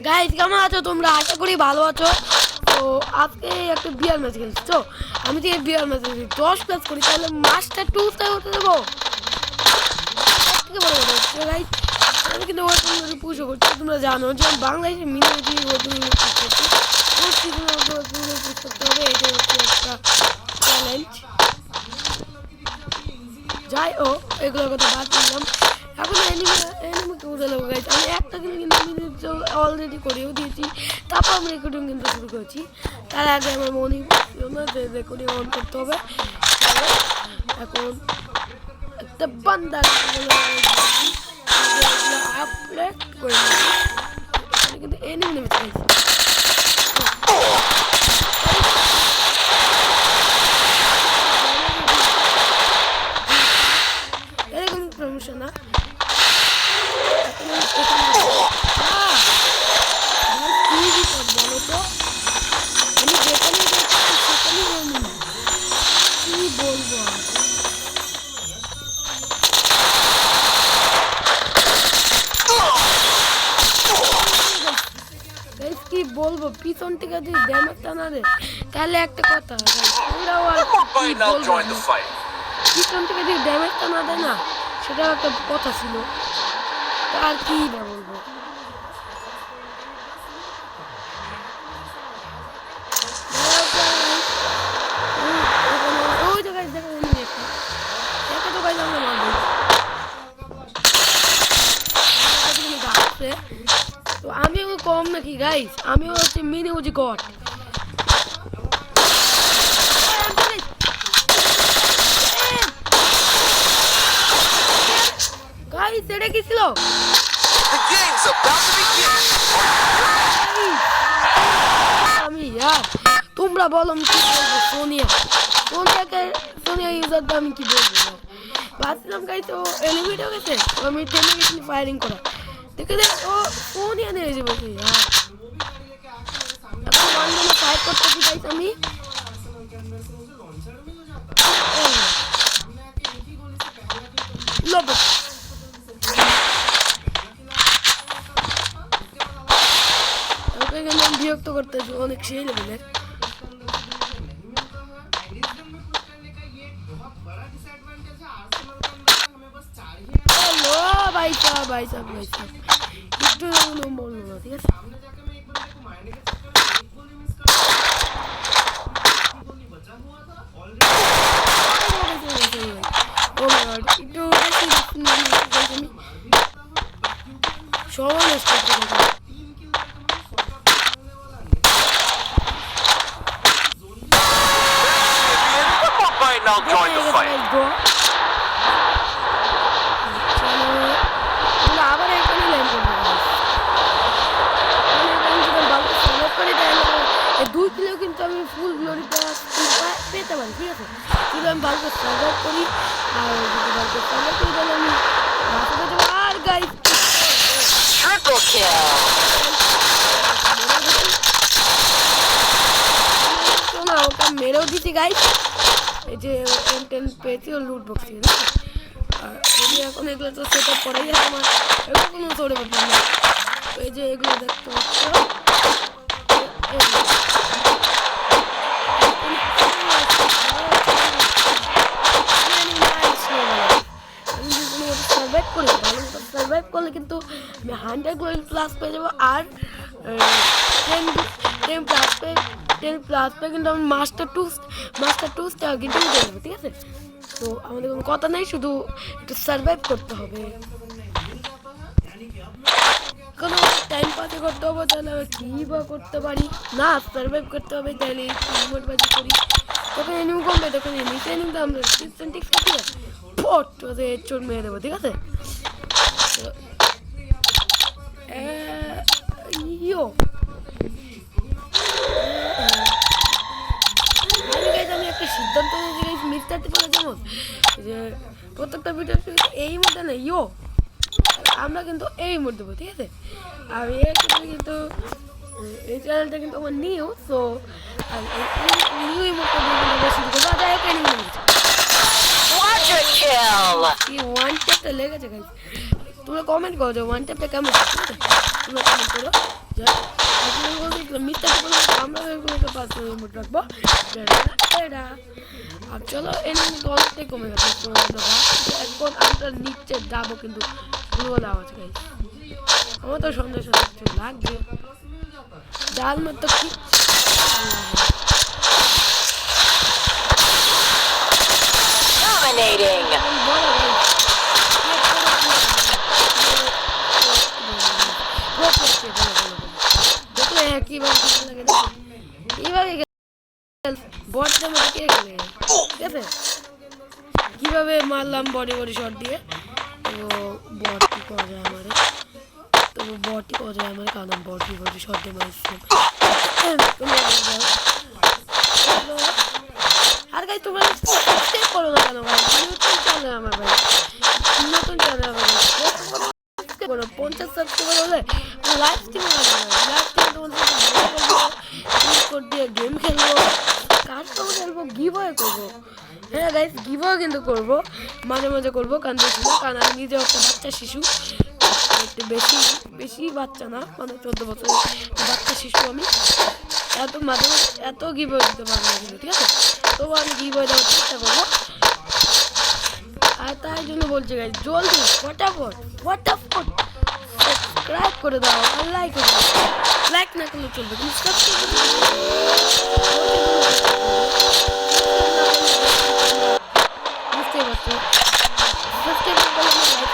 Guys কেমন আছো তোমরা? আশা করি ভালো আছো। তো আজকে একটা বিয়ার ম্যাচ খেলছি। তো আমি যদি বিয়ার ম্যাচ 10 প্লাস করি তাহলে মাস্টার 2 তে হতে দেবো। থেকে বড় কথা হচ্ছে গাইস, আমি কিন্তু ওয়েটিং পুশো করছি। তোমরা জানো যে বাংলাদেশের মিনিমাইটি ওয়েটিং করতে হবে, এটা হচ্ছে একটা চ্যালেঞ্জ। যাই হোক, এগুলোর কথা বাদ দিলাম। এখন এনিমিকে উঠে দেবো গাইস। আমি একটা কিন্তু অলরেডি করেও দিয়েছি, তারপর আমি রেকর্ডিং কিন্তু শুরু করেছি। তার আগে আমার মনে ছিল না যে রেকর্ডিং অন করতে হবে। এখন একটা বান্দা আপডেট করে কিন্তু এনিমি নেমে চাইছি। এরকম প্রমোশন না বলো তো, আমি যেখানে সেখানে কি বলবো। কি বলবো, পিছন থেকে যদি ড্যামেজটা না দেয় তাহলে একটা কথা, পিছন থেকে যদি ড্যামেজটা না দেয় না, সেটাও একটা কথা ছিল। আর কি না বলবো। ওই তো গাইস দেখো, একটা তো গাইস আমরা মারবো। তো আমিও কম নাকি গাইস, আমিও হচ্ছে মিনি উজি গড। গাইস এটা কি ছিল? আমি তোমরা বলো আমি কি বলবো। সোনিয়া ইউজারটা আমি কি বলবো। ভাবছিলাম গাইস ও এলিমিনেট হয়ে গেছে, আমি থেমে গেছি ফায়ারিং করা দেখে ও সোনিয়া নিয়ে যাবো। এখন ওয়ান ফাইট করতেছি গাইস আমি। বিরক্ত করতেছি অনেক সেই লেভেলের। একটু বললো না, ঠিক আছে। সবাই নষ্ট করতে now join the fight. আবার এখানে ল্যান্ড করবো। 2 কিলো কিন্তু আমি ফুল গ্লোরি পেতে পারি, ঠিক আছে। কিন্তু আমি বাল্কে সার্ভাইভ করি, আর যদি বাল্কে সার্ভাইভ করি তাহলে আমি আর গাইস Triple kill. শোনা ওটা মেরেও দিচ্ছি গাইস। এই যে M10 পেয়েছি ও লুট বক্স থেকে, আর এই এখন এগুলো তো সেট আপ করাই আছে আমার, এগুলো কোনো সরে পারতাম না। এই যে এগুলো দেখতে পাচ্ছ, সার্ভাইভ করি ভালো মতো। সার্ভাইভ করলে কিন্তু আমি 100 গোল্ড প্লাস পেয়ে যাবো, আর 10 প্লাস পেয়ে কিন্তু আমি মাস্টার টু স্টার কিন্তু পেয়ে যাবো, ঠিক আছে। তো আমাদের কোনো কথা নেই, শুধু একটু সার্ভাইভ করতে হবে। কোনো টাইম পাসে করতে হবে তাহলে কী বা করতে পারি না, সার্ভাইভ করতে হবে তাহলে রিমোট বাজি করি। তখন এনিমি কমবে, তখন এনিমিতে এনিমিতে আমরা টিপস ঠিক আছে, ফট চোট মেরে দেবো, ঠিক আছে। আমি একটা সিদ্ধান্ত নিয়েছি মিস্টার টিপে, যেমন যে প্রত্যেকটা ভিডিও এই মধ্যে না আমরা কিন্তু এই মোড দেবো, ঠিক আছে। আর কিন্তু এই চ্যানেলটা কিন্তু আমার নিউ, সো নিউ এই মোডটা দিয়ে শুরু করবো। যাই হোক ওয়ান ট্যাপটা লেগেছে গাইস, তোমরা কমেন্ট করো যে ওয়ান ট্যাপটা কেমন, ঠিক আছে। তোমরা কমেন্ট করো। যাই পাঁচটা ইমোট রাখবো এটা। আর চলো এনিমি তো অনেকটাই কমে গেছে, এখন আমরা নিচে যাবো কিন্তু দুর্বল আওয়াজ গাই। আমার তো সন্দেহ কিছু লাগছে ডাল মতো কি Dominating. দেখলে কিভাবে লাগে এইভাবে বটটা মধ্যে কে গেলে ঠিক আছে, কিভাবে মারলাম বডি বডি শট দিয়ে। তো বট কি করা যায় আমার, তো বট কি করা যায় আমার, কারণ বডি বডি শট দিয়ে মারছিলাম। আর গাই তোমরা সাবস্ক্রাইব করো না কেন ভাই, নতুন চ্যানেল আমার ভাই, নতুন চ্যানেল আমার ভাই, 50 সাবস্ক্রাইবার হলে লাইভ স্ট্রিম আসবে, লাইভ স্ট্রিম তোমাদের সাথে দিয়ে গেম খেলবো, কাস্টম খেলবো, গিভওয়ে করবো। হ্যাঁ গাইস গিভওয়ে কিন্তু করবো, মাঝে মাঝে করবো, কারণ বেশি না, কারণ আমি নিজেও একটা বাচ্চা শিশু, একটু বেশি বেশি বাচ্চা না, মানে 14 বছরের বাচ্চা শিশু আমি, এত মাঝে মাঝে এত গিভওয়ে দিতে পারবো না কিন্তু, ঠিক আছে। তবু আমি গিভওয়ে দেওয়ার চেষ্টা করবো। আর তাই জন্য বলছি গাইস জলদি ফটাফট সাবস্ক্রাইব করে দাও আর লাইক করে দাও, লাইক না করলে চলবে কিন্তু সাবস্ক্রাইব করে দাও। বুঝতে পারছো সাবস্ক্রাইব করলে আমি লাইক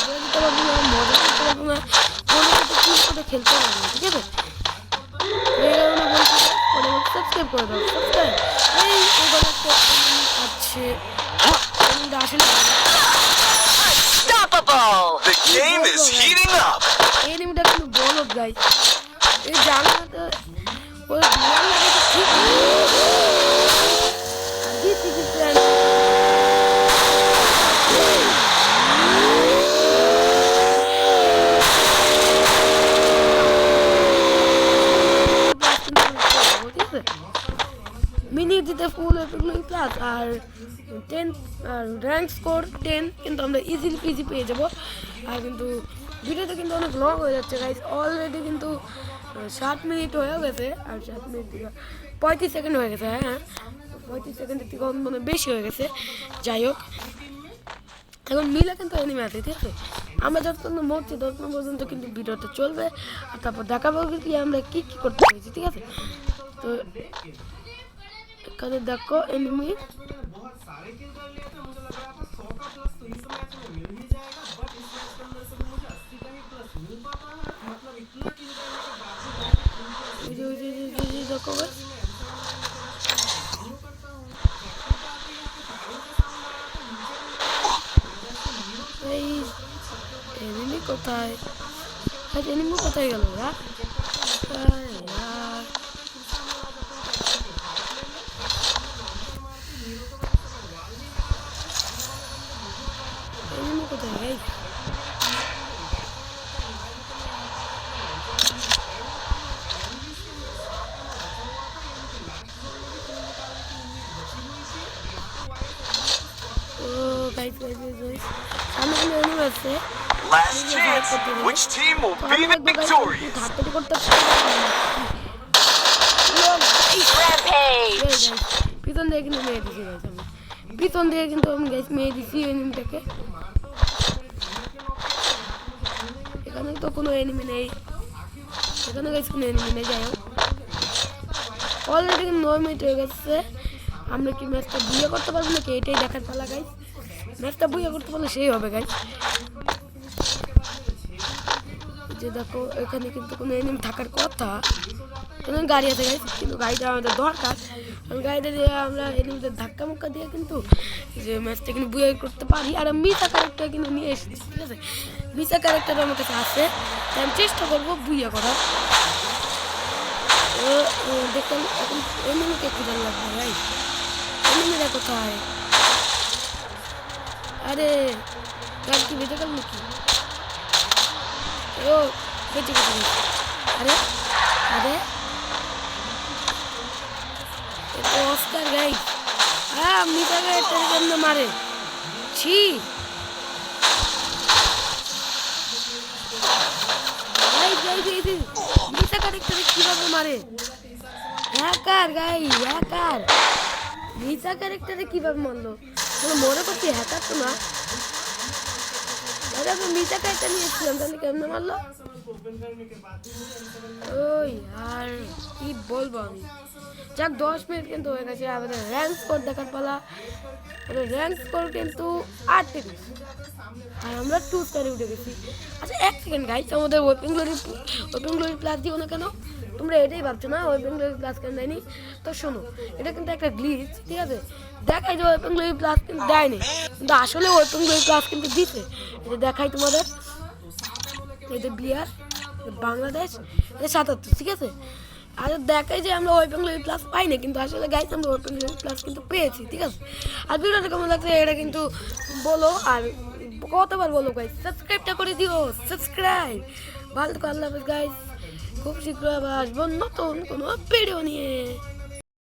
করতে পারবো না, মজা করতে পারবো না, কোনো কিছু ঠিক করে খেলতে পারবো না, ঠিক আছে। এই কারণে বলছি সাবস্ক্রাইব করে দাও, সাবস্ক্রাইব এই আছে Unstoppable. The game is heating up. এনিমিটা কিন্তু বল অফ গাইস, এই জানলাতে ওই দুয়ার লাগে তো ঠিক দিতে দিতে মিনি দিতে ফুল প্লাস আর 10 আর র্যাঙ্ক স্কোর 10 কিন্তু আমরা ইজিলি পিজি পেয়ে যাবো। আর কিন্তু ভিডিওটা কিন্তু অনেক লং হয়ে যাচ্ছে গাইস, অলরেডি কিন্তু 7 মিনিট হয়ে গেছে, আর 7 মিনিট থেকে 35 সেকেন্ড হয়ে গেছে। হ্যাঁ 35 সেকেন্ডের থেকে মানে বেশি হয়ে গেছে। যাই হোক এখন মিলে কিন্তু এনিমি আছে, ঠিক আছে। আমরা যতক্ষণ মরছি ততক্ষণ পর্যন্ত কিন্তু ভিডিওটা চলবে, আর তারপর দেখাবো কি আমরা কি কি করতে পেরেছি, ঠিক আছে। তো এখানে দেখো এনিমি দেখো এই এনিমি কোথায়, এনিমি কোথায় গেল ওরা, এনিমি কোথায় guys, Last chance. Which team will be the victorious? Rampage. পিছন দিয়ে কিন্তু মেয়ে দিছি গাইস, আমি পিছন দিয়ে কিন্তু আমি গাইস মেয়ে দিছি এনিমিটাকে। এখানে তো কোনো এনিমি নেই, এখানে গাইস কোনো এনিমি নেই। যাই হোক অলরেডি 9 মিনিট হয়ে গেছে, আমরা কি ম্যাচটা বুইয়া করতে পারবো নাকি এটাই দেখার পালা গাইস। ম্যাচটা বুইয়া করতে পারলে সেই হবে গাইস। যে দেখো এখানে কিন্তু কোনো এনিমি থাকার কথা, কোনো গাড়ি আছে গাইস, কিন্তু গাড়িটা আমাদের দরকার, গাড়িটা দিয়ে আমরা এনিমিদের ধাক্কা মুক্কা দিয়ে কিন্তু যে ম্যাচটা কিন্তু বুইয়া করতে পারি। আর মিসা ক্যারেক্টার কিন্তু নিয়ে এসেছি, ঠিক আছে। মিসা ক্যারেক্টার আমার কাছে আছে, তাই আমি চেষ্টা করবো বুইয়া করার। দেখলাম এখন এনিমিকে কি ভালো লাগবে গাইস, এনিমিরা কোথায়, আরে গাড়ি কি বেঁচে গেল নাকি, ও বেঁচে গেছে, আরে আরে এটা অস্কার গাইস, মিসা ক্যারেক্টারের জন্য মারে ছি, মিসা ক্যারেক্টারে কিভাবে মারে হ্যাকার গাইস, হ্যাকার। ভিসা ক্যারেক্টারে কিভাবে মারলো? মানে মনে করছি হ্যাকার তো না। আরে আমি ভিসা ক্যারেক্টার নিয়ে এসেছিলাম, তাহলে কেমনে মারলো? ওই আর কি বলবো আমি। যাক 10 মিনিট কিন্তু হয়ে গেছে, আমাদের র্যাঙ্ক স্কোর দেখার পালা। র্যাঙ্ক স্কোর কিন্তু 38 আর আমরা 2 স্টারে উঠে গেছি। আচ্ছা 1 সেকেন্ড গাইস, আমাদের ওয়েপিং গ্লোরি প্লাস দিও না কেন? তোমরা এটাই ভাবছো না ওয়েপিং গ্লোরি প্লাস কেন দেয়নি? তো শোনো, এটা কিন্তু একটা গ্লিচ, ঠিক আছে? দেখাই যে ওয়েপিং গ্লোরি প্লাস কিন্তু দেয়নি, কিন্তু আসলে ওয়েপিং গ্লোরি প্লাস কিন্তু দিতে। এটা দেখাই তোমাদের, এই যে বিহার, বাংলাদেশ, এটা 77, ঠিক আছে? আর দেখাই যে আমরা ওয়েপন গ্লোরি প্লাস পাই না, কিন্তু আসলে গাইস আমরা ওয়েপন গ্লোরি প্লাস কিন্তু পেয়েছি, ঠিক আছে? আর ভিডিওটা কেমন লাগছে এটা কিন্তু বলো, আর কতবার বলো গাইস, সাবস্ক্রাইবটা করে দিও, সাবস্ক্রাইব। ভালো থাকো, আল্লাহ হাফেজ গাইস। খুব শীঘ্রই আবার আসবো নতুন কোনো ভিডিও নিয়ে।